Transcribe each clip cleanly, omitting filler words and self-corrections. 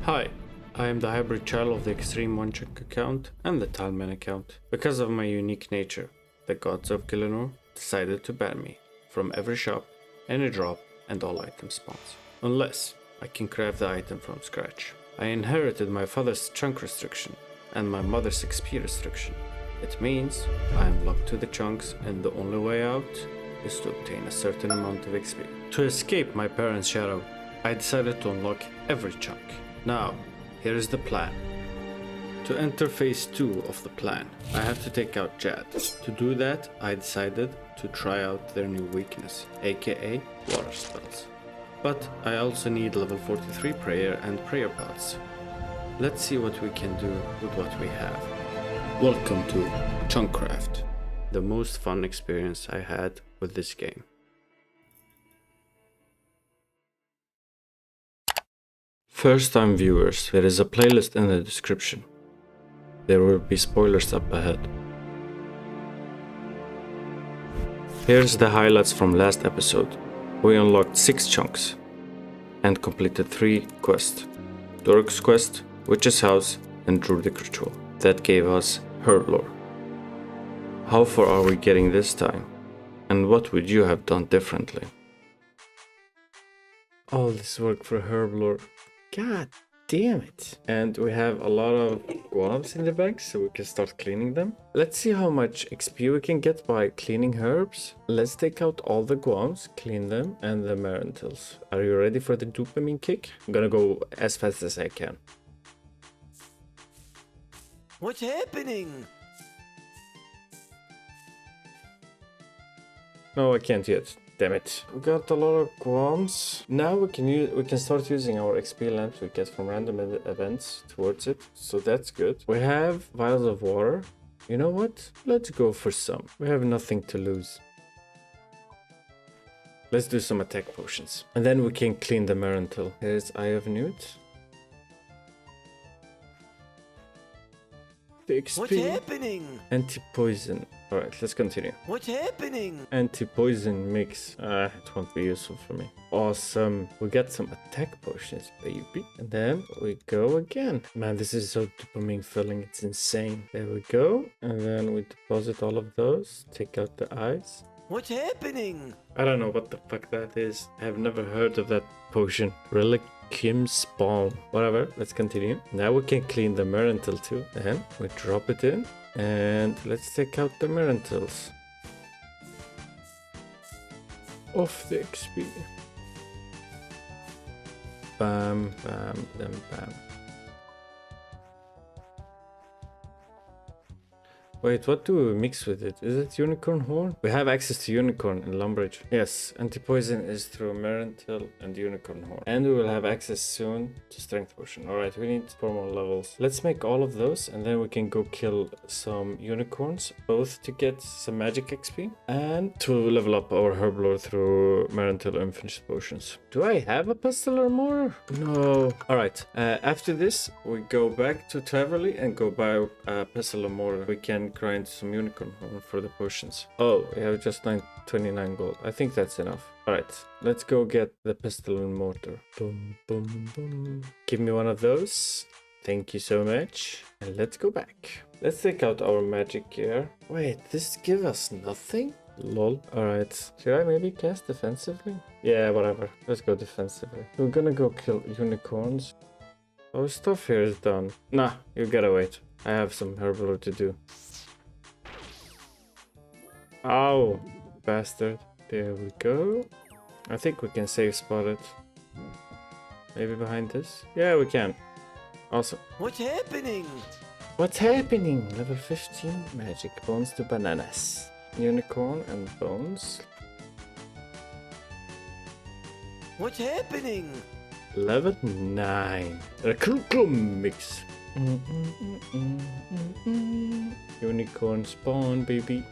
Hi, I am the hybrid child of the Varlamore Chunk account and the Talman account. Because of my unique nature, the gods of Gillinor decided to ban me from every shop, any drop, and all item spawns. Unless I can craft the item from scratch. I inherited my father's chunk restriction and my mother's XP restriction. It means I am locked to the chunks and the only way out is to obtain a certain amount of XP. To escape my parents' shadow, I decided to unlock every chunk. Now, here is the plan. To enter phase 2 of the plan, I have to take out Jad. To do that, I decided to try out their new weakness, aka water spells. But I also need level 43 prayer and prayer pots. Let's see what we can do with what we have. Welcome to Chunkcraft, the most fun experience I had with this game. First time viewers, there is a playlist in the description. There will be spoilers up ahead. Here's the highlights from last episode. We unlocked 6 chunks and completed 3 quests. Dork's quest, Witch's House and Druidic Ritual. That gave us Herblore. How far are we getting this time? And what would you have done differently? All this work for Herblore. God damn it. And we have a lot of guavs in the bag, so we can start cleaning them. Let's see how much XP we can get by cleaning herbs. Let's take out all the guavs, clean them, and the marantils. Are you ready for the dopamine kick? I'm gonna go as fast as I can. What's happening? No, I can't yet. Damn it. We got a lot of guams. Now we can start using our XP lamps we get from random events towards it. So that's good. We have vials of water. You know what? Let's go for some. We have nothing to lose. Let's do some attack potions. And then we can clean the Marantil. Here's Eye of Newt. The XP. What's happening? Anti-poison. Alright, let's continue. What's happening? Anti-poison mix. It won't be useful for me. Awesome. We got some attack potions, baby. And then we go again. Man, this is so dopamine filling. It's insane. There we go. And then we deposit all of those. Take out the eyes. What's happening? I don't know what the fuck that is. I have never heard of that potion. Reliquium Spawn. Whatever, let's continue. Now we can clean the Marantil too. Then we drop it in. And let's take out the Marantils. Off the XP. Bam, bam, then bam. Wait, what do we mix with it? Is it unicorn horn? We have access to unicorn in Lumbridge. Yes, anti-poison is through Marantil and unicorn horn. And we will have access soon to strength potion. Alright, we need 4 more levels. Let's make all of those and then we can go kill some unicorns. Both to get some magic XP and to level up our Herblore through Marantil unfinished potions. Do I have a pestle or more? No. Alright, after this we go back to Taverley and go buy a pestle or more. We can grind some unicorn horn for the potions. Oh, we have just 29 gold. I think that's enough. Alright, let's go get the pestle and mortar. Boom, boom, boom. Give me one of those. Thank you so much. And let's go back. Let's take out our magic gear. Wait, this give us nothing? Lol. Alright, should I maybe cast defensively? Yeah, whatever. Let's go defensively. We're gonna go kill unicorns. Our stuff here is done. Nah, you gotta wait. I have some Herblore to do. Ow, bastard. There we go. I think we can safe spot it. Maybe behind this? Yeah, we can. Awesome. What's happening? What's happening? Level 15 magic. Bones to bananas. Unicorn and bones. What's happening? Level 9. Recruitment mix. Unicorn spawn, baby.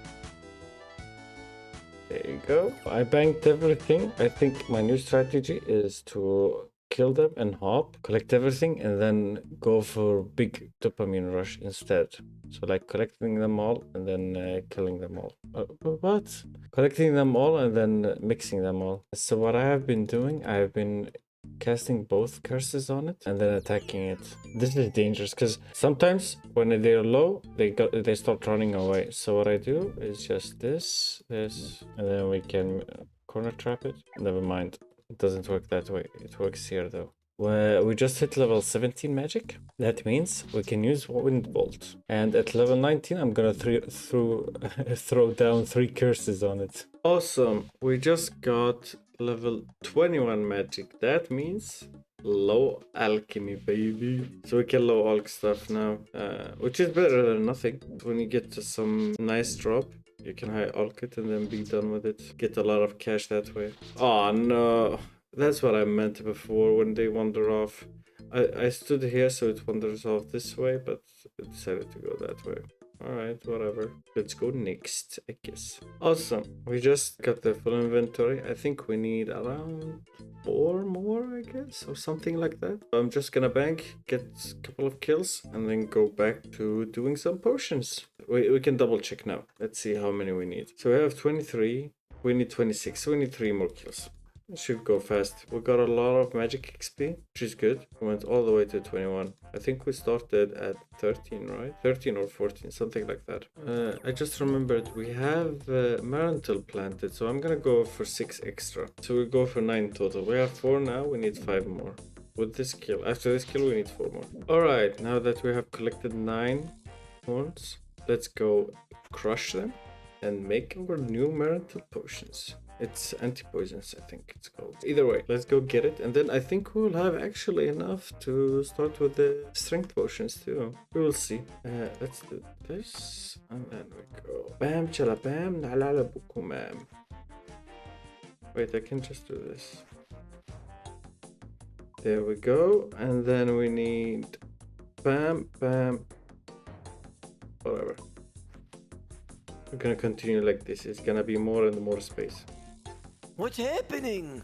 There you go. I banked everything. I think my new strategy is to kill them and hop, collect everything, and then go for big dopamine rush instead. So like collecting them all and then killing them all. What? Collecting them all and then mixing them all. So what I have been doing, I have been casting both curses on it and then attacking it. This is dangerous because sometimes when they're low, they start running away. So what I do is just this, and then we can corner trap it. Never mind, it doesn't work that way. It works here though. Well, we just hit level 17 magic. That means we can use Wind Bolt. And at level 19, I'm gonna throw down 3 curses on it. Awesome. We just got level 21 magic. That means low alchemy, baby. So we can low alch stuff now, which is better than nothing. When you get to some nice drop, you can high alch it and then be done with it. Get a lot of cash that way. Oh no. That's what I meant before when they wander off. I stood here so it wanders off this way, but it decided to go that way. Alright, whatever. Let's go next, I guess. Awesome. We just got the full inventory. I think we need around 4 more, I guess, or something like that. I'm just gonna bank, get a couple of kills, and then go back to doing some potions. We can double check now. Let's see how many we need. So we have 23. We need 26. So we need 3 more kills. It should go fast. We got a lot of magic XP, which is good. We went all the way to 21. I think we started at 13, right? 13 or 14, something like that. I just remembered we have Marantil planted, so I'm gonna go for 6 extra. So we go for 9 total. We have 4 now, we need 5 more. With this kill, after this kill, we need 4 more. Alright, now that we have collected 9 horns, let's go crush them and make our new Marantil potions. It's anti-poisons, I think it's called. Either way, let's go get it. And then I think we'll have actually enough to start with the strength potions too. We will see. Let's do this. And then we go. Bam, chala bam, nalala bukumam. Wait, I can just do this. There we go. And then we need bam, bam. Whatever. We're gonna continue like this. It's gonna be more and more space. What's happening?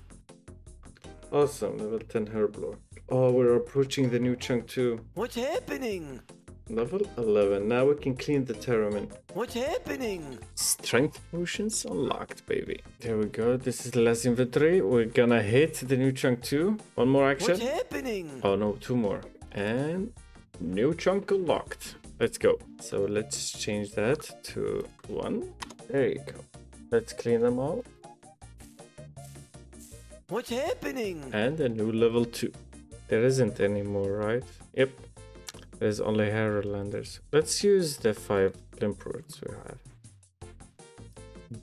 Awesome, level 10 Herblore. Oh, we're approaching the new chunk too. What's happening? Level 11. Now we can clean the Terramin. What's happening? Strength potions unlocked, baby. There we go. This is the last inventory. We're gonna hit the new chunk too. One more action. What's happening? Oh no, 2 more. And new chunk unlocked. Let's go. So let's change that to 1. There you go. Let's clean them all. What's happening? And a new level 2. There isn't any more, right? Yep. There's only Heraldlanders. Let's use the 5 limp roots we have.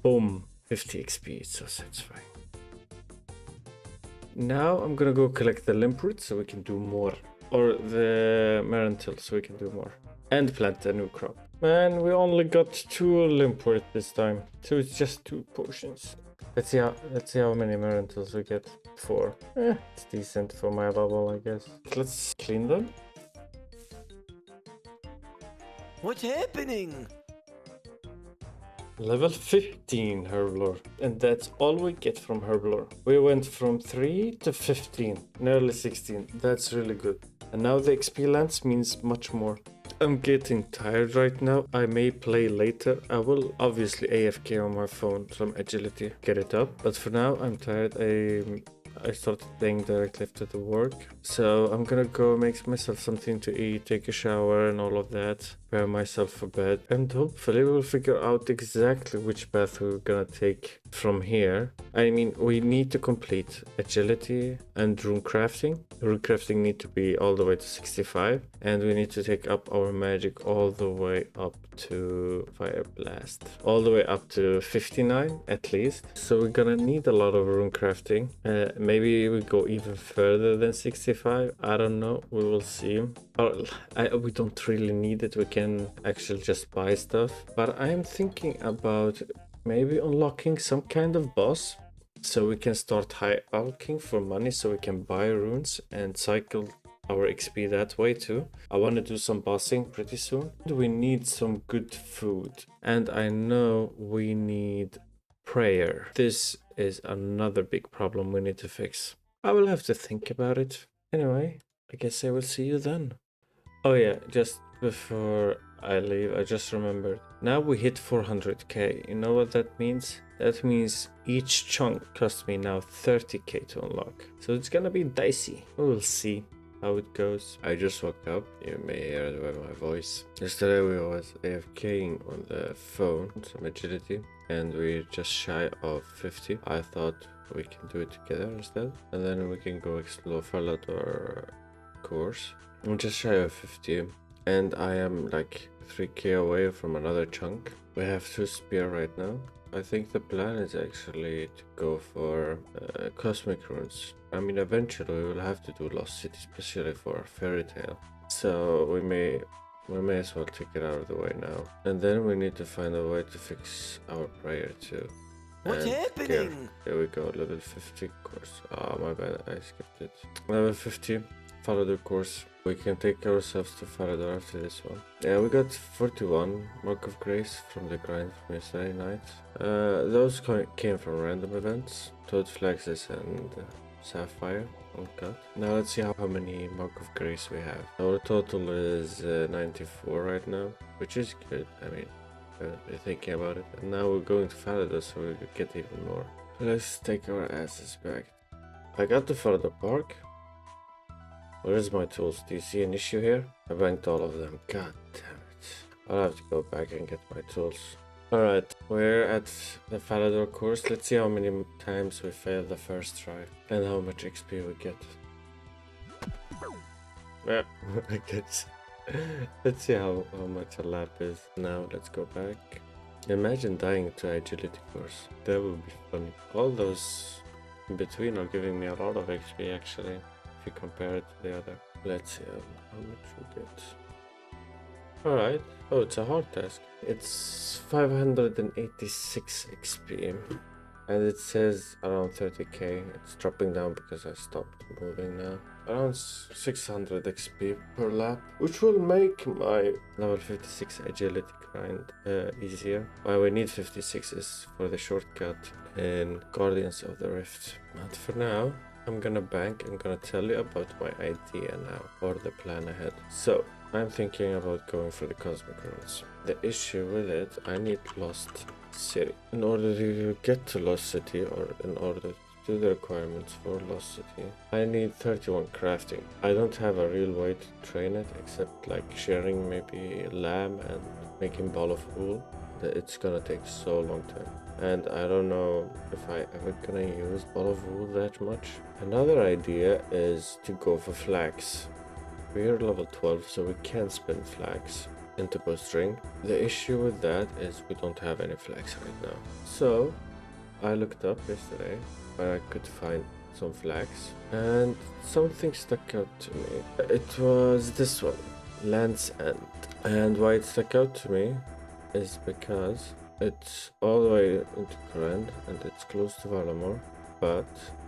Boom. 50 XP. It's so satisfying. Now I'm gonna go collect the limp roots so we can do more. Or the Marantil so we can do more. And plant a new crop. Man, we only got 2 limp roots this time. So it's just 2 potions. Let's see how many Marantils we get. 4. It's decent for my level, I guess. Let's clean them. What's happening? Level 15 Herblore. And that's all we get from Herblore. We went from 3 to 15, nearly 16. That's really good. And now the XP lance means much more. I'm getting tired right now. I may play later. I will obviously AFK on my phone, some agility, get it up. But for now, I'm tired. I started playing directly after the work. So I'm gonna go make myself something to eat, take a shower and all of that. Prepare myself for bed. And hopefully we'll figure out exactly which path we're gonna take from here. I mean, we need to complete agility and rune crafting. Rune crafting need to be all the way to 65. And we need to take up our magic all the way up to fire blast. All the way up to 59 at least. So we're gonna need a lot of rune crafting. Maybe we go even further than 65. I don't know. We will see. We don't really need it. We can actually just buy stuff. But I'm thinking about maybe unlocking some kind of boss. So we can start high alching for money so we can buy runes and cycle our XP that way too. I want to do some bossing pretty soon. We need some good food. And I know we need prayer. This is another big problem we need to fix. I will have to think about it. Anyway, I guess I will see you then. Oh yeah, just before I leave. I just remembered. Now we hit 400k. You know what that means? That means each chunk costs me now 30k to unlock. So it's gonna be dicey. We'll see how it goes. I just woke up. You may hear it by my voice. Yesterday we was AFKing on the phone, some agility, and we're just shy of 50. I thought we can do it together instead, and then we can go explore Varlamore course. I'm just shy of 50, and I am like 3k away from another chunk. We have 2 spear right now. I think the plan is actually to go for cosmic runes. I mean, eventually we will have to do Lost City, especially for Fairy Tale. So we may as well take it out of the way now. And then we need to find a way to fix our prayer too. What's And happening? Here we go, level 50 course. Oh, my bad, I skipped it. Level 50, Farador course. We can take ourselves to Farador after this one. Yeah, we got 41 Mark of Grace from the grind from yesterday night. Those came from random events, Toad Flaxes and Sapphire. Oh god. Now let's see how many Mark of Grace we have. Our total is 94 right now, which is good. I mean, we're thinking about it. And now we're going to Farador, so we could get even more. Let's take our asses back. I got to Farador Park. Where's my tools? Do you see an issue here? I banked all of them. God damn it. I'll have to go back and get my tools. Alright, we're at the Farador course. Let's see how many times we fail the first try and how much XP we get. Yeah, I guess. Let's see how much a lap is. Now let's go back. Imagine dying to agility course. That would be funny. All those in between are giving me a lot of XP actually. If you compare it to the other. Let's see how much we get. Alright. Oh, it's a hard task. It's 586 XP. And it says around 30k. It's dropping down because I stopped moving now. Around 600 XP per lap. Which will make my level 56 agility grind easier. Why we need 56 is for the shortcut in Guardians of the Rift. But for now, I'm gonna bank and gonna tell you about my idea now, or the plan ahead. So, I'm thinking about going for the Cosmic Runes. The issue with it, I need Lost City. In order to get to Lost City, or in order to do the requirements for Lost City, I need 31 crafting. I don't have a real way to train it, except like sharing maybe lamb and making ball of wool. It's gonna take so long time. And I don't know if I ever gonna use ball of wool that much. Another idea is to go for flax. We're level 12, so we can spin flax into bowstring. The issue with that is we don't have any flax right now. So I looked up yesterday where I could find some flax, and something stuck out to me. It was this one, Land's End. And why it stuck out to me is because it's all the way into Grand and it's close to Varlamore, but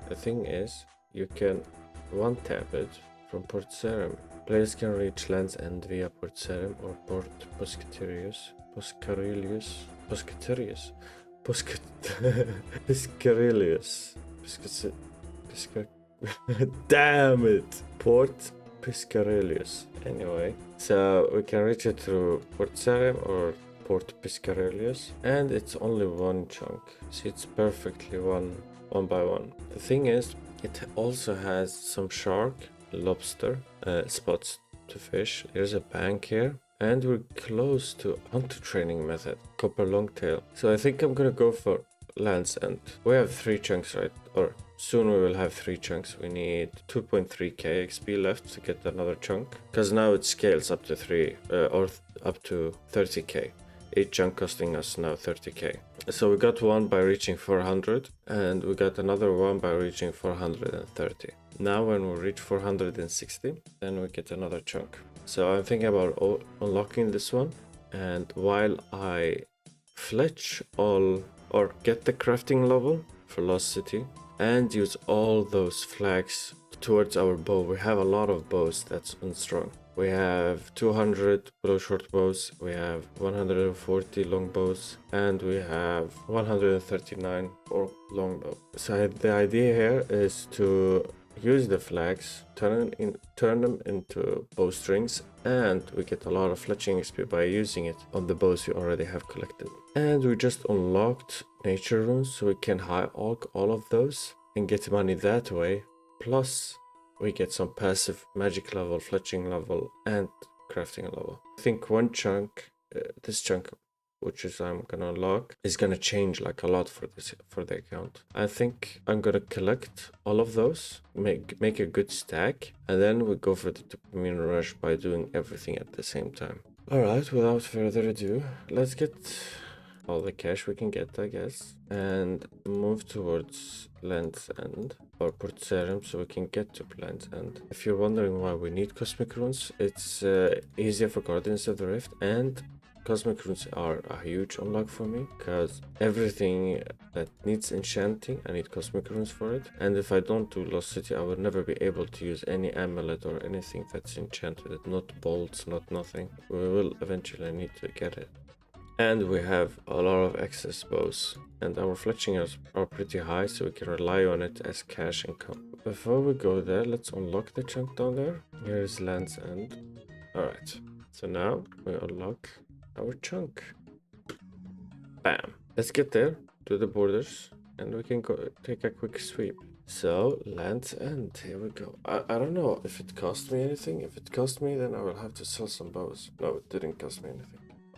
the thing is, you can one-tap it from Port Sarim. Players can reach Land's End via Port Sarim or Port Piscarius. Damn it! Port Piscarius. Anyway, so we can reach it through Port Sarim or Port Piscarius, and it's only one chunk. See, it's perfectly one by one. The thing is, it also has some shark, lobster spots to fish. There's a bank here, and we're close to hunter training method, copper longtail. So I think I'm gonna go for Land's End. We have 3 chunks, right? Or soon we will have 3 chunks. We need 2.3k XP left to get another chunk, because now it scales up to 3 or up to 30k. Each chunk costing us now 30k. So we got one by reaching 400, and we got another one by reaching 430. Now when we reach 460, then we get another chunk. So I'm thinking about unlocking this one, and while I fletch all or get the crafting level for Lost City and use all those flags towards our bow. We have a lot of bows that's unstrung. We have 200 bow short bows, we have 140 long bows, and we have 139 for long bow. So the idea here is to use the flags, turn them into bowstrings, and we get a lot of fletching XP by using it on the bows we already have collected. And we just unlocked nature runes, so we can high alch all of those and get money that way. Plus, we get some passive magic level, fletching level, and crafting level. I think one chunk, this chunk, which is I'm gonna unlock, is gonna change like a lot for the account. I think I'm gonna collect all of those, make a good stack, and then we go for the dopamine rush by doing everything at the same time. Alright, without further ado, let's get all the cash we can get, I guess, and move towards Land's End or Port Sarim so we can get to Land's End. If you're wondering why we need Cosmic Runes, it's easier for Guardians of the Rift, and Cosmic Runes are a huge unlock for me, because everything that needs enchanting, I need Cosmic Runes for it. And if I don't do Lost City, I will never be able to use any amulet or anything that's enchanted, not bolts, not nothing. We will eventually need to get it. And we have a lot of excess bows, and our fletching are pretty high, so we can rely on it as cash income. Before we go there, let's unlock the chunk down there. Here's Land's End. Alright, so now we unlock our chunk. Bam. Let's get there to the borders, and we can go take a quick sweep. So, Land's End, here we go. I don't know if it cost me anything. If it cost me, then I will have to sell some bows. No, it didn't cost me anything.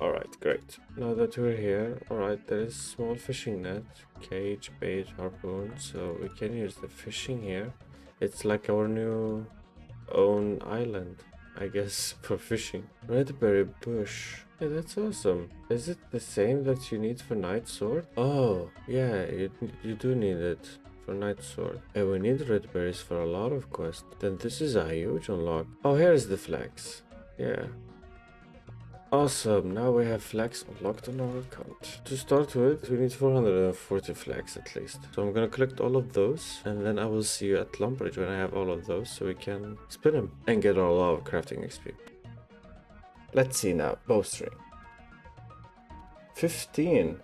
Alright, great. Now that we're here, alright, there is small fishing net, cage, bait, harpoon, so we can use the fishing here. It's like our new own island, I guess, for fishing. Redberry bush. Yeah, that's awesome. Is it the same that you need for Night Sword? Oh, yeah, you do need it for Night Sword. And we need red berries for a lot of quests. Then this is a huge unlock. Oh, here's the flags. Yeah. Awesome, now we have flags unlocked on our account. To start with, we need 440 flags at least. So I'm gonna collect all of those, and then I will see you at Lumbridge when I have all of those, so we can spin them and get a lot of crafting XP. Let's see now, bowstring. 15.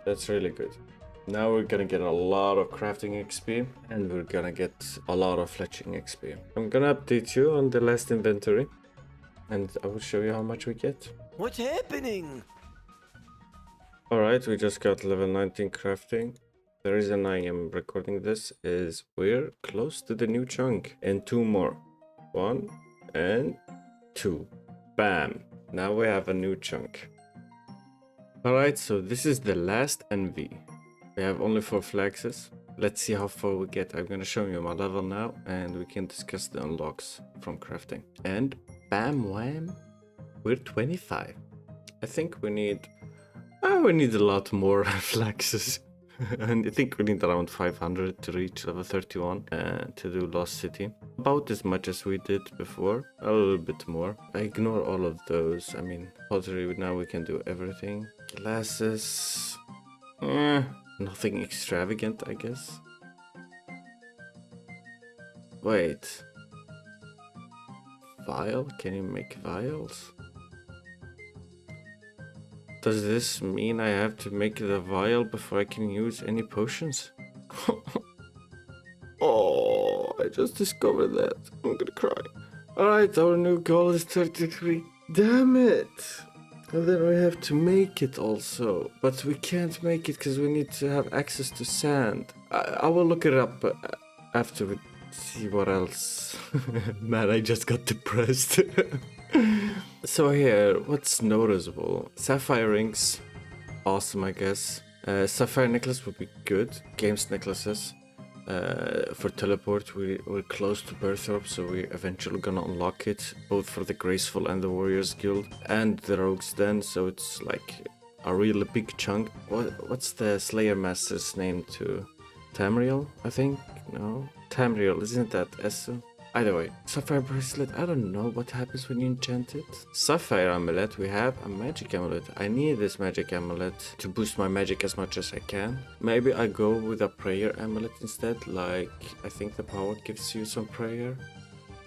That's really good. Now we're gonna get a lot of crafting XP, and we're gonna get a lot of fletching XP. I'm gonna update you on the last inventory, and I will show you how much we get. What's happening? Alright, we just got level 19 crafting. The reason I am recording this is we're close to the new chunk. And 2 more. 1 and 2. Bam! Now we have a new chunk. Alright, so this is the last NV. We have only 4 flags. Let's see how far we get. I'm gonna show you my level now, and we can discuss the unlocks from crafting. And bam wham, we're 25. I think we need a lot more flaxes. And I think we need around 500 to reach level 31 to do Lost City. About as much as we did before, a little bit more. I ignore all of those. I mean, pottery, now we can do everything. Glasses, nothing extravagant, I guess. Wait. Vial? Can you make vials? Does this mean I have to make the vial before I can use any potions? Oh, I just discovered that. I'm gonna cry. Alright, our new goal is 33. Damn it! And then we have to make it also. But we can't make it because we need to have access to sand. I will look it up after we see what else. Man, I just got depressed. So here, what's noticeable? Sapphire rings, awesome I guess. Sapphire necklace would be good. Games necklaces. For teleport, we're close to Birthorpe, so we're eventually gonna unlock it, both for the Graceful and the Warriors Guild, and the Rogues Den, so it's like a really big chunk. What's the Slayer Master's name too? Tamriel, I think? No? Tamriel, isn't that Esso? Either way, Sapphire Bracelet, I don't know what happens when you enchant it. Sapphire Amulet, we have a Magic Amulet. I need this Magic Amulet to boost my magic as much as I can. Maybe I go with a Prayer Amulet instead, like I think the power gives you some prayer.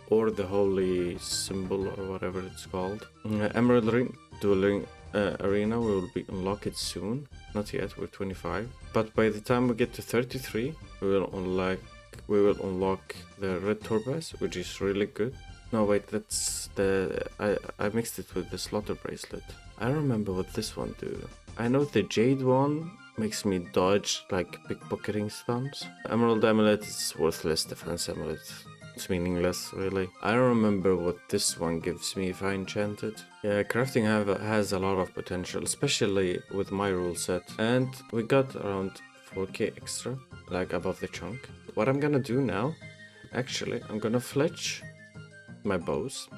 Or the Holy Symbol or whatever it's called. Emerald Ring, Dueling Arena will be unlocked soon. Not yet, we're 25. But by the time we get to 33, we will unlock we will unlock the red topaz, which is really good. No, wait, that's the... I mixed it with the slaughter bracelet. I don't remember what this one do. I know the jade one makes me dodge like pickpocketing stuns. Emerald amulet is worthless defense amulet. It's meaningless, really. I don't remember what this one gives me if I enchant it. Yeah, crafting has a lot of potential, especially with my rule set. And we got around 4k extra, like above the chunk. What I'm gonna do now, actually, I'm gonna fletch my bows.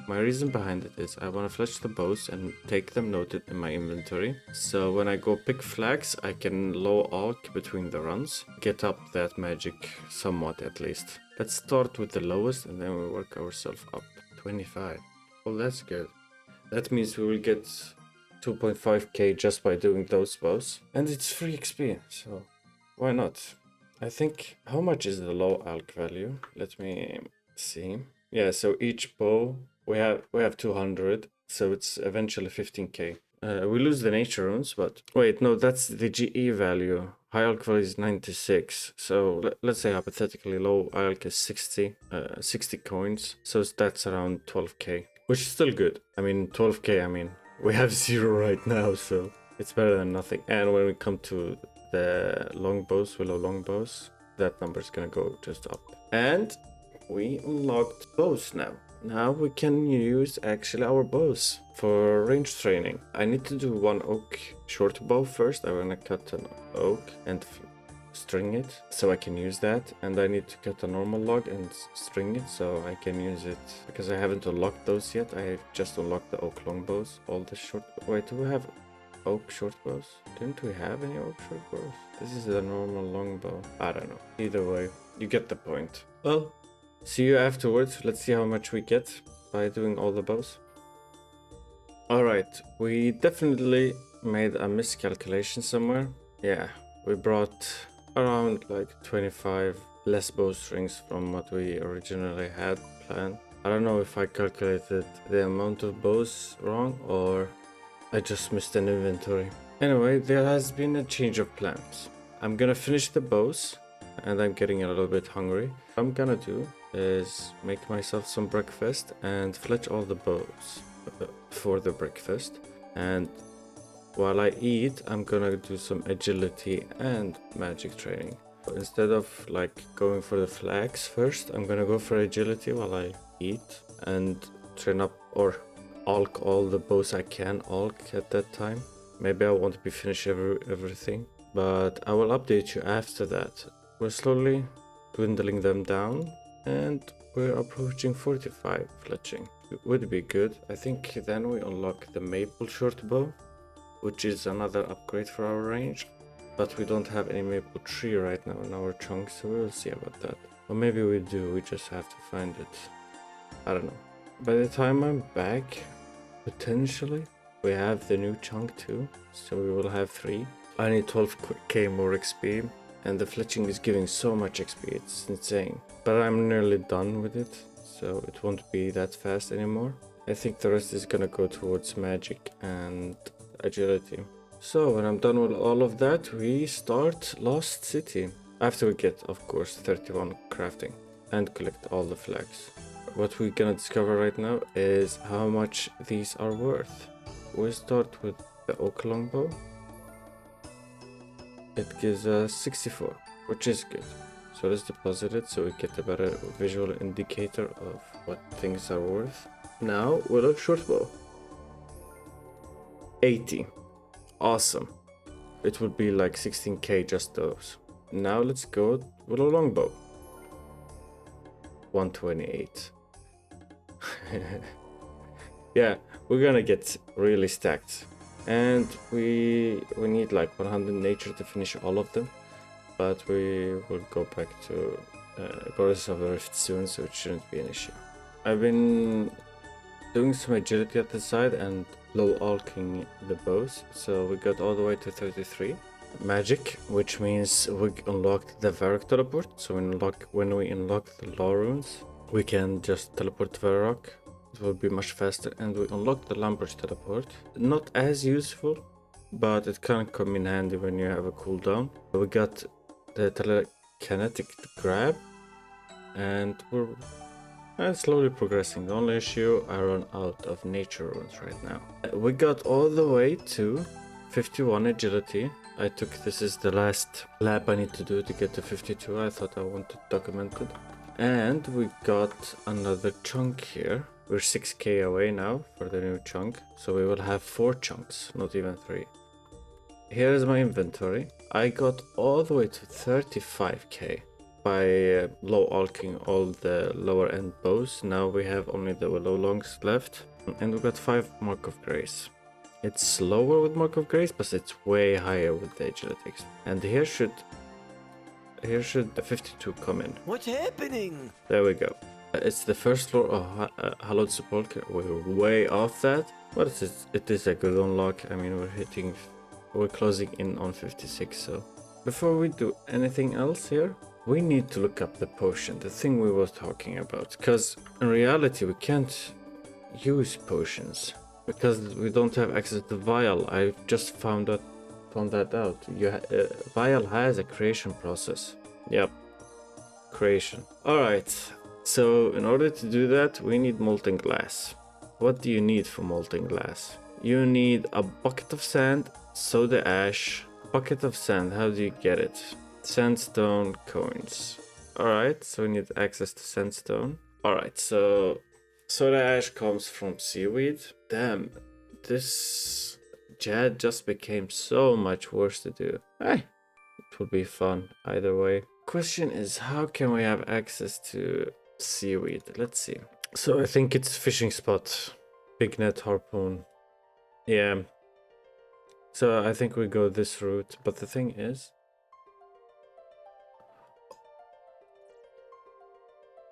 My reason behind it is I want to fletch the bows and take them noted in my inventory. So when I go pick flags, I can low alch between the runs, get up that magic somewhat at least. Let's start with the lowest and then we work ourselves up. 25. Well, that's good. That means we will get 2.5k just by doing those bows. And it's free XP, so why not? I think, how much is the low alch value? Let me see. Yeah, so each bow we have 200, so it's eventually 15k. We lose the nature runes, but wait, no, that's the GE value. High alch value is 96, so let's say hypothetically low alch is 60 coins, so that's around 12k, which is still good. I mean, 12k, I mean, we have 0 right now, so it's better than nothing. And when we come to the longbows, willow longbows, that number is gonna go just up. And we unlocked bows now. Now we can use actually our bows for range training. I need to do one oak short bow first. I'm gonna cut an oak and string it so I can use that. And I need to cut a normal log and string it so I can use it because I haven't unlocked those yet. I have just unlocked the oak longbows. All the short... Wait, do we have oak short bows? Didn't we have any oak short bows? This is a normal longbow. I don't know. Either way, you get the point. Well, see you afterwards. Let's see how much we get by doing all the bows. Alright, we definitely made a miscalculation somewhere. Yeah, we brought around like 25 less bowstrings from what we originally had planned. I don't know if I calculated the amount of bows wrong or I just missed an inventory. Anyway, there has been a change of plans. I'm gonna finish the bows and I'm getting a little bit hungry. What I'm gonna do is make myself some breakfast and fletch all the bows for the breakfast. And while I eat, I'm gonna do some agility and magic training. Instead of like going for the flags first, I'm gonna go for agility while I eat and train up or alch all the bows I can alch at that time. Maybe I won't be finished everything, but I will update you after that. We're slowly dwindling them down and we're approaching 45 fletching. It would be good. I think then we unlock the maple short bow, which is another upgrade for our range, but we don't have any maple tree right now in our chunk, so we'll see about that. Or maybe we do, we just have to find it. I don't know. By the time I'm back, potentially, we have the new chunk too, so we will have 3. I need 12k more XP, and the fletching is giving so much XP, it's insane. But I'm nearly done with it, so it won't be that fast anymore. I think the rest is gonna go towards magic and agility. So when I'm done with all of that, we start Lost City. After we get, of course, 31 crafting and collect all the flags. What we're gonna discover right now is how much these are worth. We start with the oak longbow. It gives us 64, which is good. So let's deposit it so we get a better visual indicator of what things are worth. Now willow shortbow. 80. Awesome. It would be like 16k just those. Now let's go willow longbow. 128. Yeah, we're gonna get really stacked. And we need like 100 nature to finish all of them. But we will go back to Goddess of the Rift soon, so it shouldn't be an issue. I've been doing some agility at the side and low alching the bows, so we got all the way to 33. Magic, which means we unlocked the Varrock teleport, so when we unlock the law runes, we can just teleport to Varrock. It will be much faster, and we unlocked the Lumbridge teleport. Not as useful, but it can come in handy when you have a cooldown. We got the kinetic grab, and we're slowly progressing. The only issue, I run out of nature runes right now. We got all the way to 51 agility. I took this is the last lap I need to do to get to 52. I thought I wanted documented. And we got another chunk here. We're 6k away now for the new chunk, so we will have 4 chunks, not even 3. Here is my inventory. I got all the way to 35k by low alking all the lower end bows. Now we have only the willow longs left, and we got 5 Mark of Grace. It's slower with Mark of Grace, but it's way higher with the agility. And here should the 52 come in. What's happening? There we go. It's the first floor of Hallowed Sepulchre. We're way off that, but it is a good unlock. I mean, we're closing in on 56. So before we do anything else here, we need to look up the potion, the thing we were talking about, because in reality we can't use potions because we don't have access to vial. I just found that out. Vial has a creation process. Yep, creation. All right. So in order to do that, we need molten glass. What do you need for molten glass? You need a bucket of sand, soda ash, bucket of sand. How do you get it? Sandstone coins. Alright, so we need access to sandstone. Alright, so soda ash comes from seaweed. Damn, this jad just became so much worse to do. Hey, it will be fun either way. Question is, how can we have access to seaweed? Let's see. So I think it's fishing spot, big net, harpoon. Yeah. So I think we go this route, but the thing is,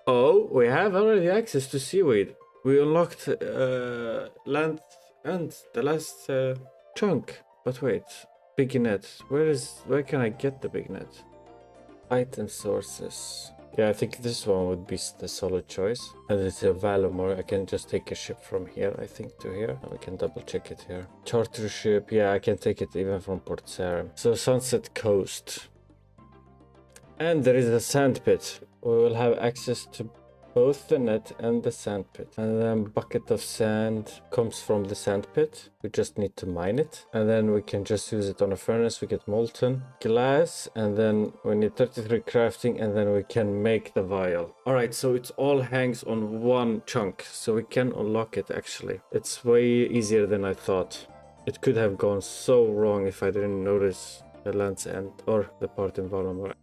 oh, we have already access to seaweed. We unlocked land and the last chunk. But wait, big net. Where can I get the big net? Item sources. Yeah, I think this one would be the solid choice. And it's a Varlamore. I can just take a ship from here, I think, to here. We can double check it here. Charter ship. Yeah, I can take it even from Port Sarim. So Sunset Coast. And there is a sand pit. We will have access to both the net and the sand pit. And then bucket of sand comes from the sand pit. We just need to mine it. And then we can just use it on a furnace. We get molten glass. And then we need 33 crafting. And then we can make the vial. Alright, so it all hangs on one chunk. So we can unlock it actually. It's way easier than I thought. It could have gone so wrong if I didn't notice the land's end or the part in Varlamore.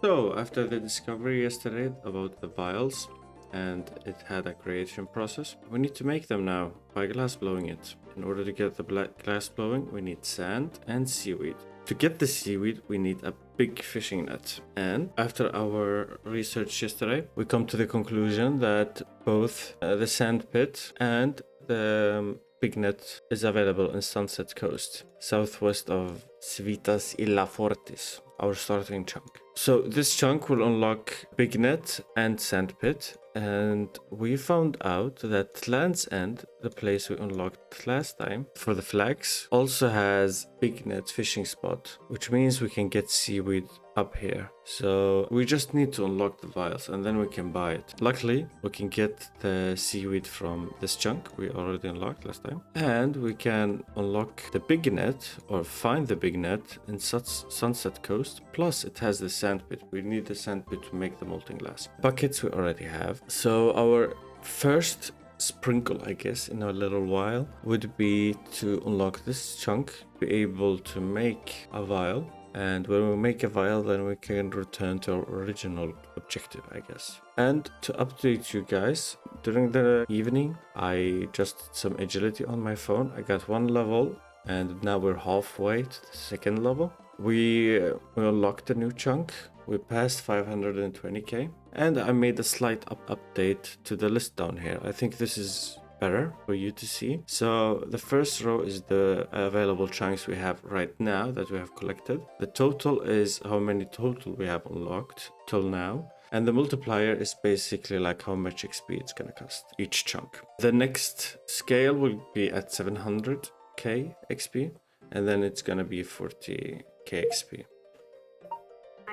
So after the discovery yesterday about the vials, and it had a creation process, we need to make them now by glass blowing it. In order to get the glass blowing, we need sand and seaweed. To get the seaweed, we need a big fishing net. And after our research yesterday, we come to the conclusion that both the sand pit and the big net is available in Sunset Coast, southwest of Civitas Illa Fortis, our starting chunk. So this chunk will unlock big net and sand pit, and we found out that Land's End, the place we unlocked last time for the flags, also has big net fishing spot, which means we can get seaweed up here. So we just need to unlock the vials and then we can buy it. Luckily, we can get the seaweed from this chunk we already unlocked last time, and we can unlock the big net or find the big net in Sunset Coast. Plus it has the sand pit. We need the sand pit to make the molten glass. Buckets we already have. So our first sprinkle, I guess, in a little while would be to unlock this chunk, be able to make a vial. And when we make a vial, then we can return to our original objective, I guess. And to update you guys, during the evening, I just did some agility on my phone. I got 1 level, and now we're halfway to the 2nd level. We unlocked a new chunk. We passed 520k, and I made a slight update to the list down here. I think this is better for you to see. So the first row is the available chunks we have right now that we have collected. The total is how many total we have unlocked till now. And the multiplier is basically like how much XP it's gonna cost each chunk. The next scale will be at 700k XP, and then it's gonna be 40k XP.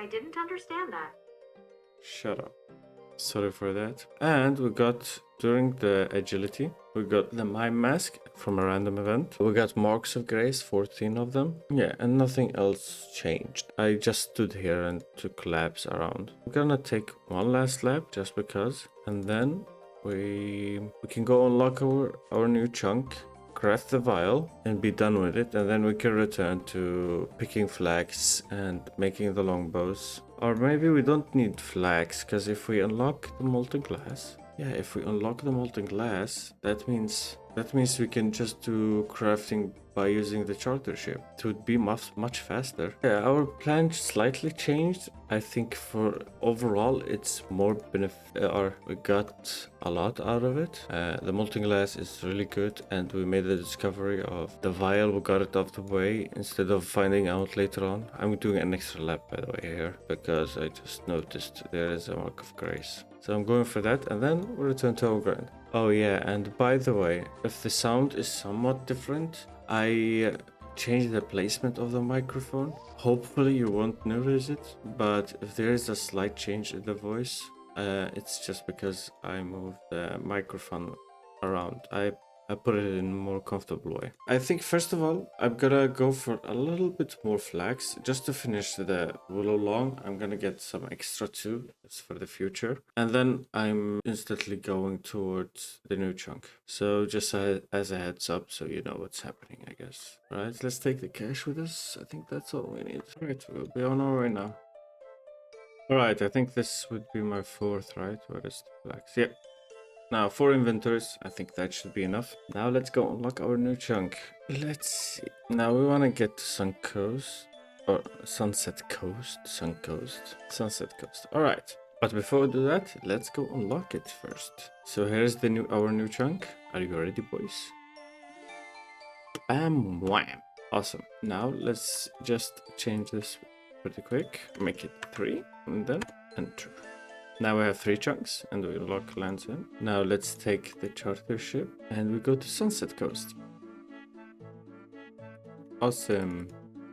I didn't understand that. Shut up. Sorry for that. And we got, during the agility, we got the mime mask from a random event. We got marks of grace, 14 of them. Yeah, and nothing else changed. I just stood here and took laps around. We're gonna take one last lap just because. And then we can go unlock our new chunk, craft the vial, and be done with it. And then we can return to picking flags and making the longbows. Or maybe we don't need flags, because if we unlock the molten glass, if we unlock the molten glass, that means we can just do crafting by using the charter ship. It would be much faster. Yeah, our plan slightly changed. I think for overall it's more or we got a lot out of it. The molten glass is really good, and we made the discovery of the vial. We got it off the way instead of finding out later on. I'm doing an extra lap, by the way, here, because I just noticed there is a mark of grace. So I'm going for that, and then we'll return to our grind. Oh yeah, and by the way, if the sound is somewhat different, I changed the placement of the microphone. Hopefully you won't notice it, but if there is a slight change in the voice, it's just because I moved the microphone around. I put it in a more comfortable way. I think first of all, I'm gonna go for a little bit more flags just to finish the willow long. I'm gonna get some extra too, that's for the future. And then I'm instantly going towards the new chunk. So just as a heads up, so you know what's happening, I guess. Right, let's take the cash with us. I think that's all we need. Right, we'll be on our way now. Alright, I think this would be my fourth, right? Where is the flags? Yep. Now, 4 inventories, I think that should be enough. Now let's go unlock our new chunk. Let's see. Now we want to get to Sunset Coast. Sunset Coast. Alright. But before we do that, let's go unlock it first. So here's our new chunk. Are you ready, boys? Bam, wham. Awesome. Now let's just change this pretty quick. Make it 3 and then enter. Now we have 3 chunks and we unlock lands in. Now let's take the charter ship and we go to Sunset Coast. Awesome.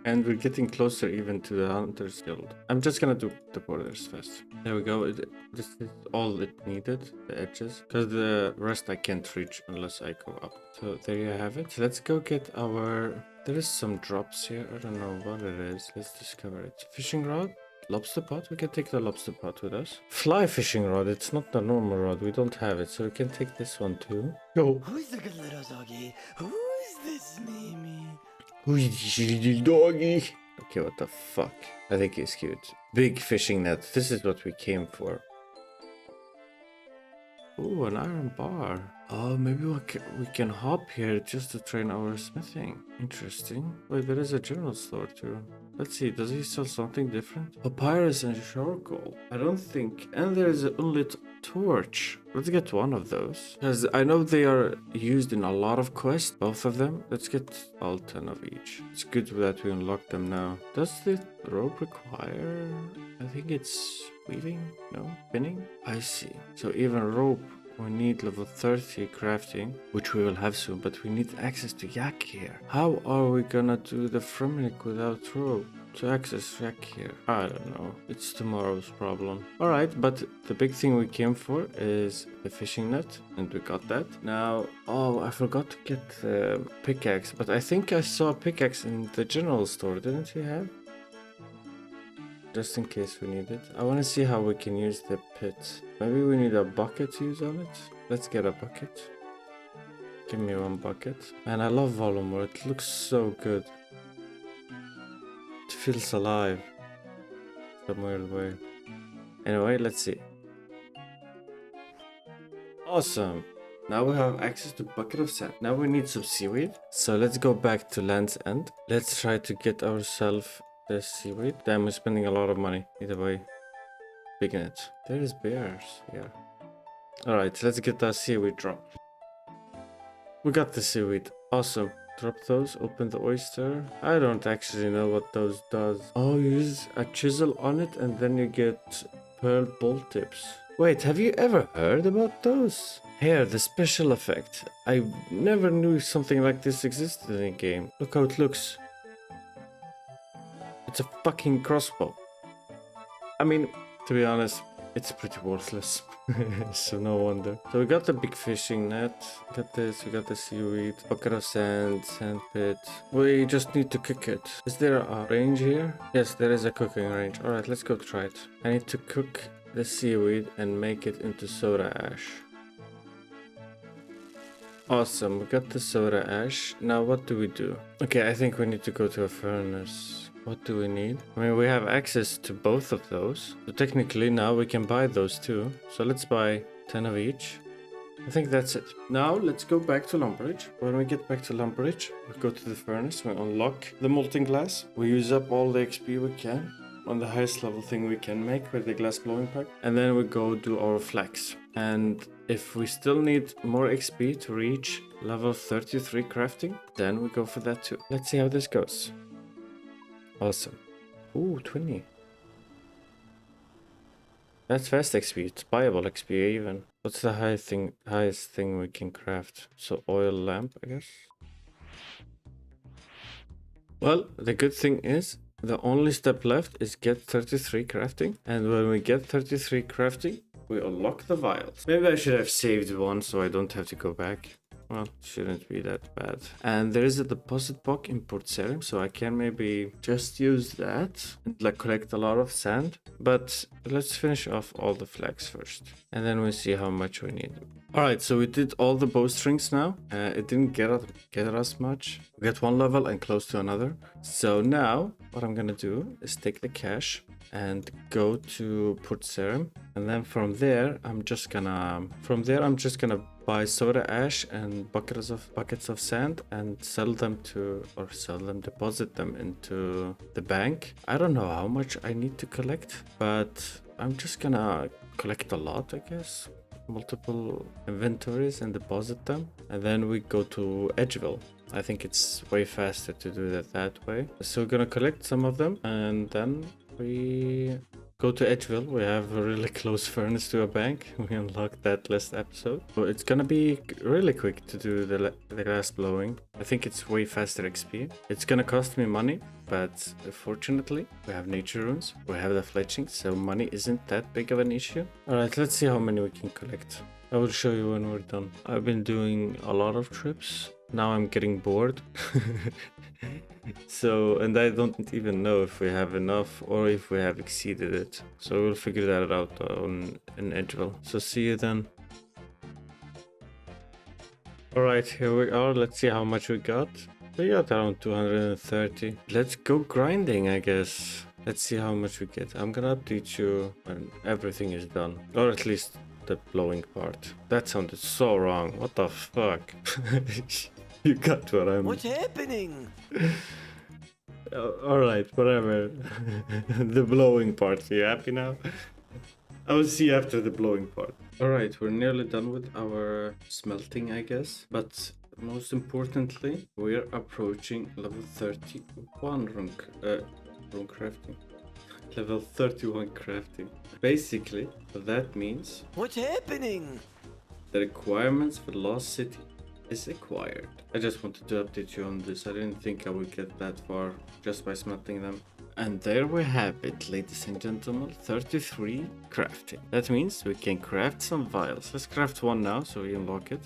And we're getting closer even to the Hunters Guild. I'm just gonna do the borders first. There we go. This is all it needed, the edges. Because the rest I can't reach unless I go up. So there you have it. Let's go get our... There is some drops here. I don't know what it is. Let's discover it. Fishing rod. Lobster pot, we can take the lobster pot with us. Fly fishing rod, it's not the normal rod, we don't have it, so we can take this one too. Go. Who's the good little doggy? Who's this Mimi? Who's this little doggy? Okay, what the fuck? I think he's cute. Big fishing net, this is what we came for. Oh, an iron bar. Oh, maybe we can hop here just to train our smithing. Interesting. Wait, there is a general store too. Let's see, does he sell something different? Papyrus and charcoal. I don't think. And there is an unlit torch. Let's get one of those. Because I know they are used in a lot of quests, both of them. Let's get all 10 of each. It's good that we unlock them now. Does the rope require... I think it's weaving? No? Spinning? I see. So even rope, we need level 30 crafting, which we will have soon, but we need access to yak here. How are we gonna do the Fremnik without rope? To access yak here? I don't know. It's tomorrow's problem. Alright, but the big thing we came for is the fishing net, and we got that. Now, oh, I forgot to get the pickaxe, but I think I saw a pickaxe in the general store, didn't you have? Just in case we need it. I want to see how we can use the pit. Maybe we need a bucket to use on it. Let's get a bucket. Give me 1 bucket. Man, I love Varlamore. It looks so good. It feels alive. Some weird way. Anyway, let's see. Awesome. Now we have access to bucket of sand. Now we need some seaweed. So let's go back to Land's End. Let's try to get ourselves the seaweed. Damn, we're spending a lot of money. Either way. Big net. There is bears. Yeah. Alright, let's get that seaweed drop. We got the seaweed. Awesome. Drop those. Open the oyster. I don't actually know what those does. Oh, you use a chisel on it and then you get pearl bolt tips. Wait, have you ever heard about those? Here, the special effect. I never knew something like this existed in a game. Look how it looks. It's a fucking crossbow. I mean, to be honest, it's pretty worthless. So no wonder. So we got the big fishing net. Got this, we got the seaweed, bucket of sand, sand pit. We just need to cook it. Is there a range here? Yes, there is a cooking range. Alright, let's go try it. I need to cook the seaweed and make it into soda ash. Awesome, we got the soda ash. Now what do we do? Okay, I think we need to go to a furnace. What do we need? I mean, we have access to both of those. So technically now we can buy those too. So let's buy 10 of each. I think that's it. Now let's go back to Lumbridge. When we get back to Lumbridge, we go to the furnace, we unlock the molten glass. We use up all the XP we can on the highest level thing we can make with the glass blowing pipe. And then we go do our flax. And if we still need more XP to reach level 33 crafting, then we go for that too. Let's see how this goes. Awesome. Ooh, 20. That's fast XP. It's buyable XP even. What's the highest thing we can craft? So oil lamp, I guess. Well, the good thing is the only step left is get 33 crafting. And when we get 33 crafting, we unlock the vials. Maybe I should have saved one so I don't have to go back. Well, shouldn't be that bad. And there is a deposit box in Port Sarim, so I can maybe just use that and like collect a lot of sand. But let's finish off all the flags first, and then we'll see how much we need. All right, so we did all the bowstrings now. It didn't get us much. We got one level and close to another. So now what I'm gonna do is take the cash and go to Port Sarim, and then from there I'm just gonna buy soda ash and buckets of sand and deposit them into the bank. I don't know how much I need to collect, but I'm just gonna collect a lot, I guess. Multiple inventories and deposit them, and then we go to Edgeville. I think it's way faster to do that way. So we're gonna collect some of them, and then we go to Edgeville. We have a really close furnace to a bank. We unlocked that last episode. So it's gonna be really quick to do the glass blowing. I think it's way faster XP. It's gonna cost me money, but fortunately we have nature runes, we have the fletching, so money isn't that big of an issue. Alright, let's see how many we can collect. I will show you when we're done. I've been doing a lot of trips. Now I'm getting bored. And I don't even know if we have enough or if we have exceeded it. So we'll figure that out in Edgeville. So see you then. Alright, here we are. Let's see how much we got. We got around 230. Let's go grinding, I guess. Let's see how much we get. I'm gonna update you when everything is done. Or at least the blowing part. That sounded so wrong. What the fuck? You got what I mean. What's happening? Alright, whatever. The blowing part. You happy now? I will see you after the blowing part. Alright, we're nearly done with our smelting, I guess. But most importantly, we're approaching level 31 rune crafting. Level 31 crafting. Basically, that means... What's happening? The requirements for Lost City is acquired. I just wanted to update you on this. I didn't think I would get that far just by smelting them. And there we have it, ladies and gentlemen, 33 crafting. That means we can craft some vials. Let's craft one now so we unlock it.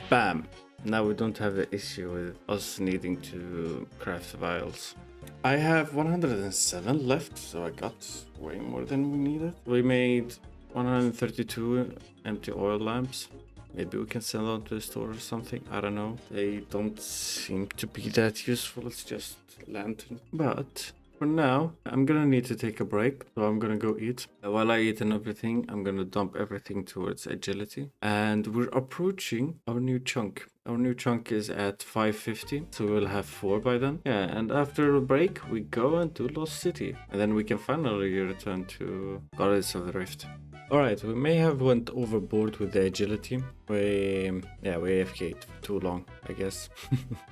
Bam! Now we don't have the issue with us needing to craft vials. I have 107 left, so I got way more than we needed. We made 132 empty oil lamps. Maybe we can sell them to the store or something. I don't know. They don't seem to be that useful. It's just lantern. But for now, I'm gonna need to take a break. So I'm gonna go eat. While I eat and everything, I'm gonna dump everything towards agility. And we're approaching our new chunk. Our new chunk is at 550, so we'll have 4 by then. Yeah, and after a break, we go and do Lost City. And then we can finally return to Goddess of the Rift. Alright, we may have went overboard with the agility. We AFK'd for too long, I guess.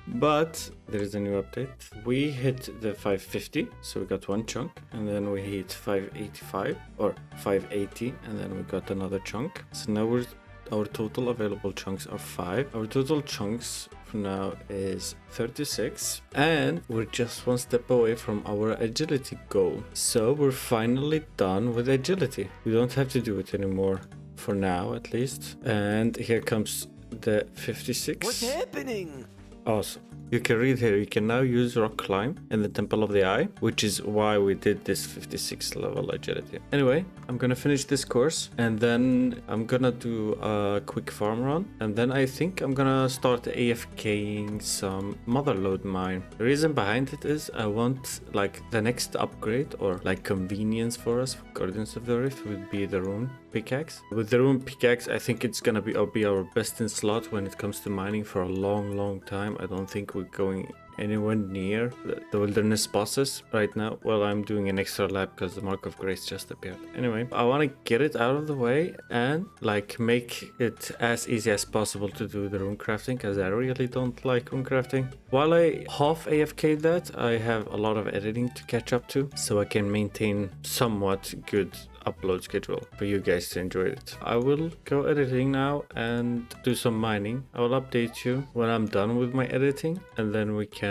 But there is a new update. We hit the 550, so we got one chunk. And then we hit 585 or 580, and then we got another chunk. So now we're our total available chunks are 5. Our total chunks for now is 36, and we're just one step away from our agility goal. So we're finally done with agility. We don't have to do it anymore, for now at least. And here comes the 56. What's happening? Awesome. You can read here, you can now use rock climb in the Temple of the Eye, which is why we did this 56 level agility. Anyway, I'm gonna finish this course and then I'm gonna do a quick farm run, and then I think I'm gonna start AFKing some motherlode mine. The reason behind it is I want like the next upgrade or like convenience for us for Guardians of the Rift would be the rune pickaxe. With the rune pickaxe, I think it's gonna be our best in slot when it comes to mining for a long time. I don't think we're going anywhere near the wilderness bosses right now. Well, I'm doing an extra lap because the Mark of Grace just appeared. Anyway, I want to get it out of the way and like make it as easy as possible to do the rune crafting, because I really don't like rune crafting. While I half AFK that, I have a lot of editing to catch up to, so I can maintain somewhat good upload schedule for you guys to enjoy it. I will go editing now and do some mining. I will update you when I'm done with my editing, and then we can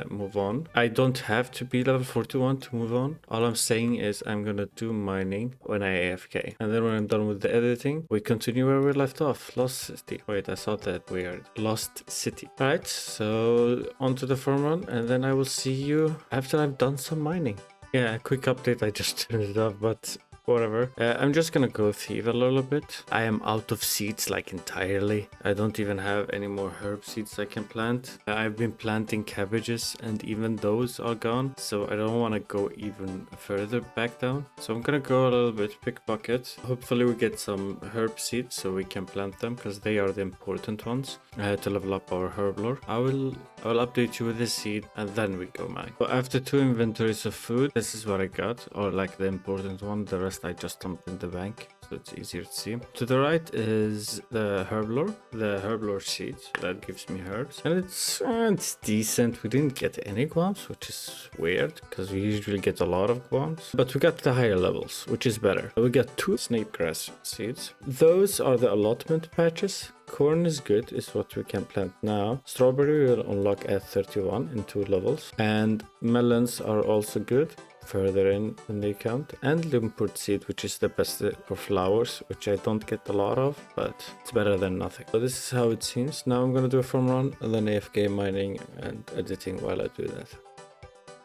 move on. I don't have to be level 41 to move on. All I'm saying is I'm gonna do mining when I AFK, and then when I'm done with the editing, we continue where we left off. Lost City. Wait, I saw that weird. Lost City. Alright, so on to the farm run, and then I will see you after I've done some mining. Yeah, a quick update. I just turned it off, but whatever. I'm just gonna go thieve a little bit. I am out of seeds like entirely. I don't even have any more herb seeds I can plant. I've been planting cabbages and even those are gone, so I don't want to go even further back down. So I'm gonna go a little bit, pick buckets. Hopefully we get some herb seeds so we can plant them, because they are the important ones to level up our herb lore. I will update you with the seed and then we go mine. So after 2 inventories of food, this is what I got, or like the important one. The rest I just dumped in the bank, so it's easier to see. To the right is the herb lore seeds that gives me herbs, and it's decent. We didn't get any guams, which is weird because we usually get a lot of guams, but we got the higher levels, which is better. We got 2 snakegrass seeds. Those are the allotment patches. Corn is good, is what we can plant now. Strawberry will unlock at 31 in 2 levels, and melons are also good further in the account, and limport seed, which is the best for flowers, which I don't get a lot of, but it's better than nothing. So this is how it seems. Now I'm gonna do a farm run and then AFK mining and editing while I do that.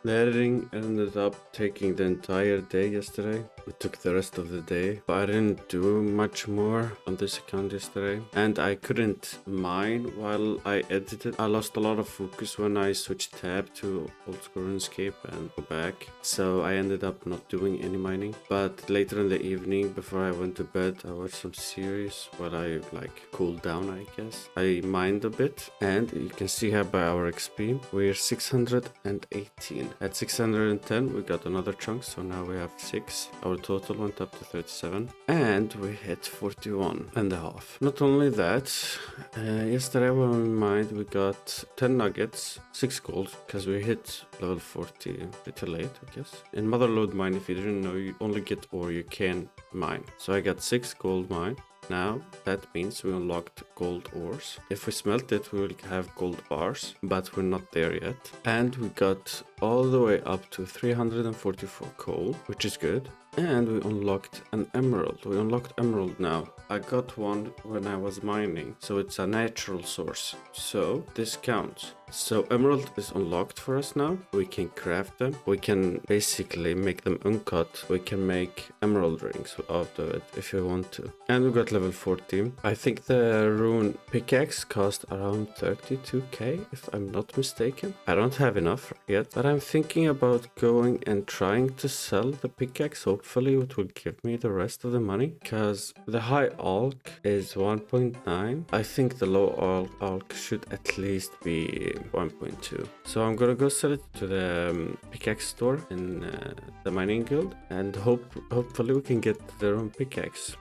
The editing ended up taking the entire day yesterday. It took the rest of the day, but I didn't do much more on this account yesterday, and I couldn't mine while I edited. I lost a lot of focus when I switched tab to old school RuneScape and go back, so I ended up not doing any mining. But later in the evening, before I went to bed, I watched some series while I cooled down, I guess. I mined a bit, and you can see here by our XP, we're 618. At 610 we got another chunk, so now we have 6. Our total went up to 37, and we hit 41 and a half. Not only that, yesterday when we mined we got 10 nuggets, 6 gold, because we hit level 40 pretty late, I guess. In Motherlode mine, if you didn't know, you only get ore, you can mine. So I got 6 gold mine. Now that means we unlocked gold ores. If we smelt it, we will have gold bars, but we're not there yet. And we got all the way up to 344 coal, which is good. And we unlocked an emerald. We unlocked emerald now. I got one when I was mining, so it's a natural source. So this counts. So emerald is unlocked for us now. We can craft them. We can basically make them uncut. We can make emerald rings out of it if you want to. And we got level 40. I think the rune pickaxe cost around 32k if I'm not mistaken. I don't have enough yet, but I'm thinking about going and trying to sell the pickaxe. Hopefully it will give me the rest of the money, because the high alk is 1.9. I think the low alk should at least be 1.2. So I'm gonna go sell it to the pickaxe store in the mining guild, and hopefully we can get their own pickaxe.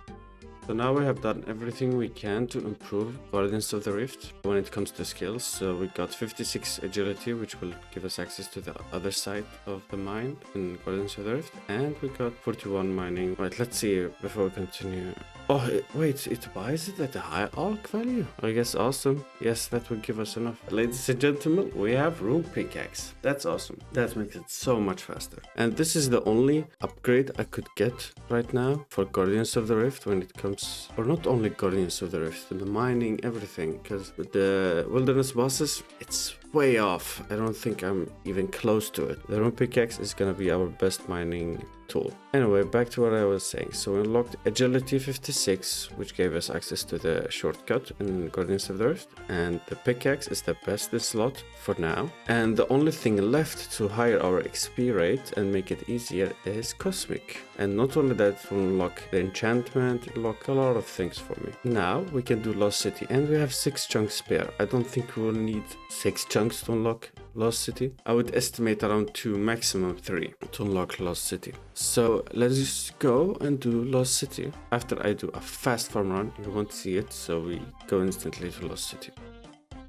So now we have done everything we can to improve Guardians of the Rift when it comes to skills. So we got 56 agility, which will give us access to the other side of the mine in Guardians of the Rift. And we got 41 mining. Right, let's see before we continue. Oh, wait, it buys it at a high arc value? I guess awesome. Yes, that would give us enough. Ladies and gentlemen, we have Rune Pickaxe. That's awesome. That makes it so much faster. And this is the only upgrade I could get right now for Guardians of the Rift when it comes, or not only Guardians of the Rift, the mining, everything. Because with the Wilderness bosses, it's way off. I don't think I'm even close to it. The Rune Pickaxe is gonna be our best mining tool. Anyway, back to what I was saying. So we unlocked Agility 56, which gave us access to the shortcut in Guardians of the Rift, and the pickaxe is the best in slot for now. And the only thing left to higher our XP rate and make it easier is Cosmic. And not only that, it will unlock the enchantment, unlock a lot of things for me. Now we can do Lost City, and we have 6 chunks spare. I don't think we will need 6 chunks to unlock Lost City. I would estimate around 2, maximum 3 to unlock Lost City. So let's just go and do Lost City. After I do a fast farm run, you won't see it, so we go instantly to Lost City.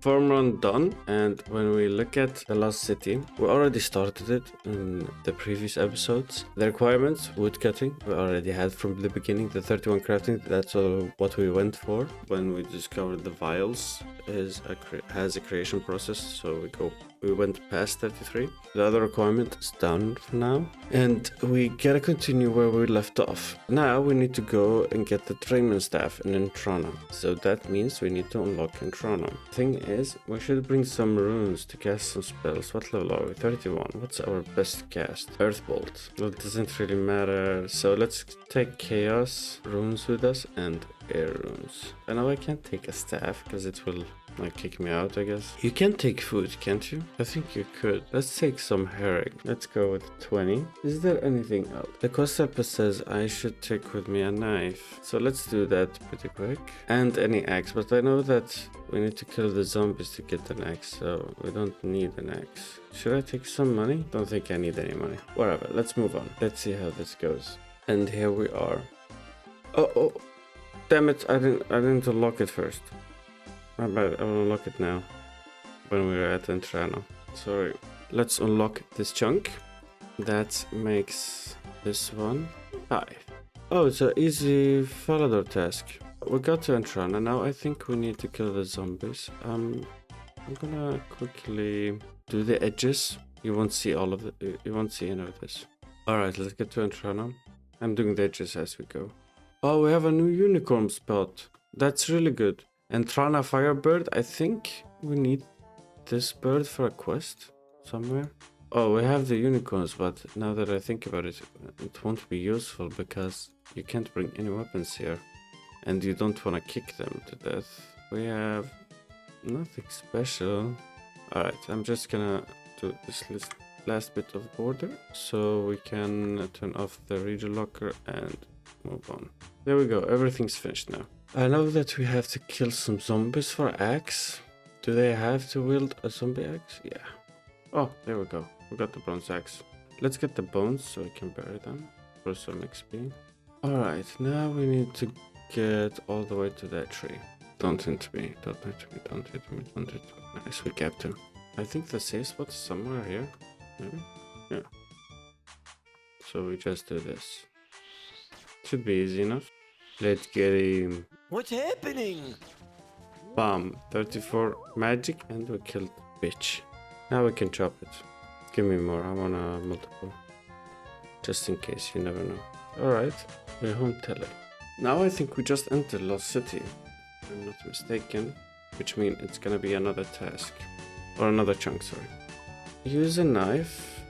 Farm run done, and when we look at the Lost City, we already started it in the previous episodes. The requirements, wood cutting, we already had from the beginning. The 31 crafting, that's all what we went for when we discovered the vials has a creation process, so we went past 33. The other requirement is done for now, and we gotta continue where we left off. Now we need to go and get the Drayman staff in Entrana, so that means we need to unlock Entrana. Thing is, we should bring some runes to cast some spells. What level are we? 31. What's our best cast? Earthbolt. Well, it doesn't really matter, so let's take Chaos runes with us and air runes. I know I can't take a staff because it will like kick me out, I guess. You can take food, can't you? I think you could. Let's take some herring. Let's go with 20. Is there anything else? The quest helper says I should take with me a knife, so let's do that pretty quick. And any axe, but I know that we need to kill the zombies to get an axe, so we don't need an axe. Should I take some money? Don't think I need any money. Whatever, let's move on. Let's see how this goes. And here we are. Oh, damn it, I didn't unlock it first. My bad, I will unlock it now. When we are at Entrana. Sorry. Let's unlock this chunk. That makes this one 5. Oh, it's an easy Falador task. We got to Entrana. Now I think we need to kill the zombies. I'm gonna quickly do the edges. You won't see all of it. You won't see any of this. Alright, let's get to Entrana. I'm doing the edges as we go. Oh, we have a new unicorn spot. That's really good. Entrana Firebird, I think we need this bird for a quest somewhere. Oh, we have the unicorns, but now that I think about it, it won't be useful because you can't bring any weapons here. And you don't want to kick them to death. We have nothing special. Alright, I'm just gonna do this last bit of border so we can turn off the region locker and move on. There we go, everything's finished now. I know that we have to kill some zombies for axe. Do they have to wield a zombie axe? Yeah. Oh, there we go. We got the bronze axe. Let's get the bones so we can bury them for some XP. Alright, now we need to get all the way to that tree. Don't hit me, don't hit me, don't hit me, don't hit me. Nice, we kept him. I think the safe spot is somewhere here. Maybe? Yeah. So we just do this. Should be easy enough. Let's get him. What's happening? Bam. 34 magic and we killed bitch. Now we can chop it. Give me more. I want a multiple. Just in case, you never know. Alright. We're home tele. Now I think we just entered Lost City. If I'm not mistaken. Which means it's gonna be another task. Or another chunk, sorry. Use a knife.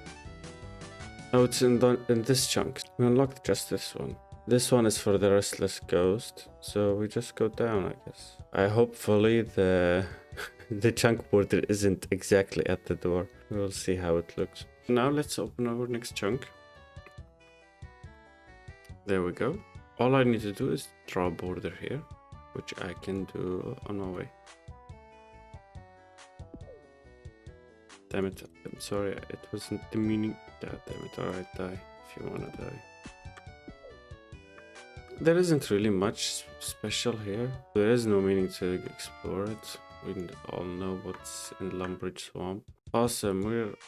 Oh, it's in this chunk. We unlocked just this one. This one is for the Restless Ghost, so we just go down, I guess. Hopefully the chunk border isn't exactly at the door. We'll see how it looks. Now let's open our next chunk. There we go. All I need to do is draw a border here, which I can do on my way. Damn it, I'm sorry, it wasn't the meaning. God damn it, alright, die if you wanna die. There isn't really much special here. There is no meaning to explore it. We all know what's in Lumbridge Swamp. Awesome,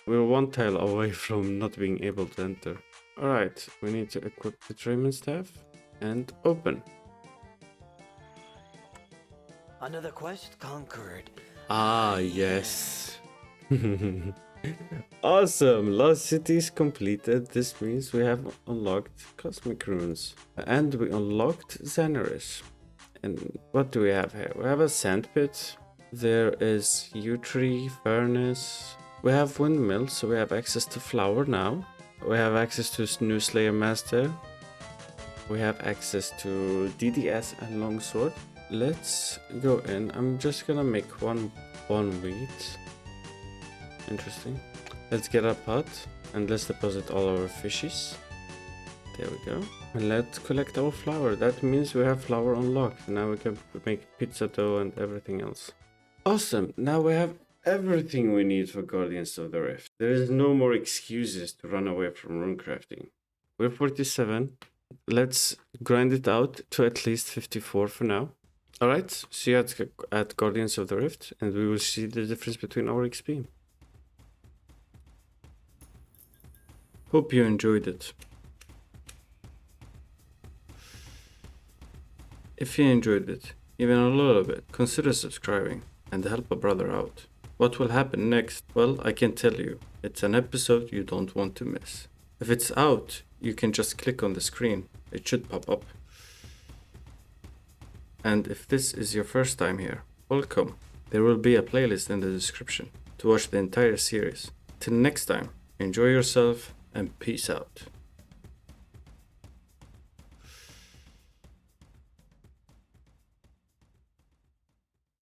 we're one tile away from not being able to enter. Alright, we need to equip the Drayman staff and open. Another quest conquered. Ah, yes. Awesome! Lost City is completed. This means we have unlocked Cosmic Runes. And we unlocked Xanaris. And what do we have here? We have a sand pit. There is yew tree, furnace. We have windmill, so we have access to flour now. We have access to new Slayer Master. We have access to DDS and longsword. Let's go in. I'm just gonna make one wheat. Interesting. Let's get a pot and let's deposit all our fishes. There we go. And let's collect our flour. That means we have flour unlocked. Now we can make pizza dough and everything else. Awesome. Now we have everything we need for Guardians of the Rift. There is no more excuses to run away from runecrafting. We're 47. Let's grind it out to at least 54 for now. Alright, see you at Guardians of the Rift, and we will see the difference between our XP. Hope you enjoyed it. If you enjoyed it, even a little bit, consider subscribing and help a brother out. What will happen next? Well, I can tell you. It's an episode you don't want to miss. If it's out, you can just click on the screen. It should pop up. And if this is your first time here, welcome. There will be a playlist in the description to watch the entire series. Till next time, enjoy yourself and peace out.